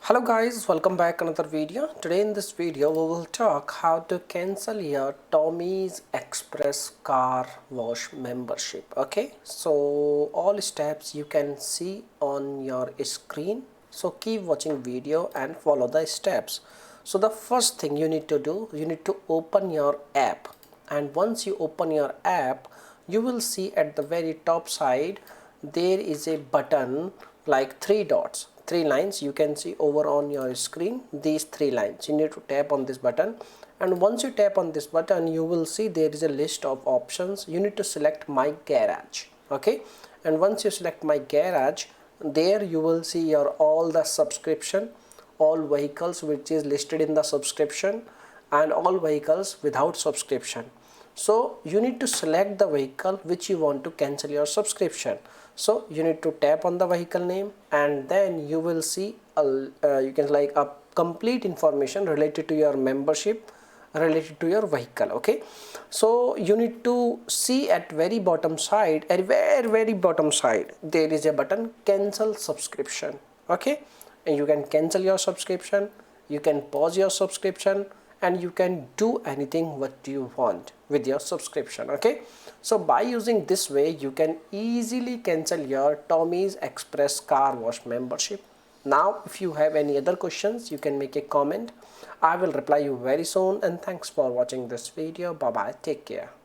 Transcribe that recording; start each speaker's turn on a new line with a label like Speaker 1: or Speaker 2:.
Speaker 1: Hello guys, welcome back another video. Today in this video we will talk how to cancel your Tommy's Express car wash membership. Okay, so all steps you can see on your screen, so keep watching video and follow the steps. So the first thing you need to do, you need to open your app, and once you open your app you will see at the very top side there is a button like three dots, three lines you can see over on your screen. These three lines, you need to tap on this button, and once you tap on this button you will see there is a list of options. You need to select my garage. Okay, and once you select my garage, there you will see your all the subscription, all vehicles which is listed in the subscription, and all vehicles without subscription. So you need to select the vehicle which you want to cancel your subscription. So you need to tap on the vehicle name, and then you will see you can like a complete information related to your membership, related to your vehicle. Okay, so you need to see at very bottom side, at very bottom side there is a button cancel subscription. Okay, and you can cancel your subscription, you can pause your subscription, and you can do anything what you want with your subscription. Okay, so by using this way you can easily cancel your Tommy's Express car wash membership. Now if you have any other questions you can make a comment. I will reply you very soon, and thanks for watching this video. Bye bye, take care.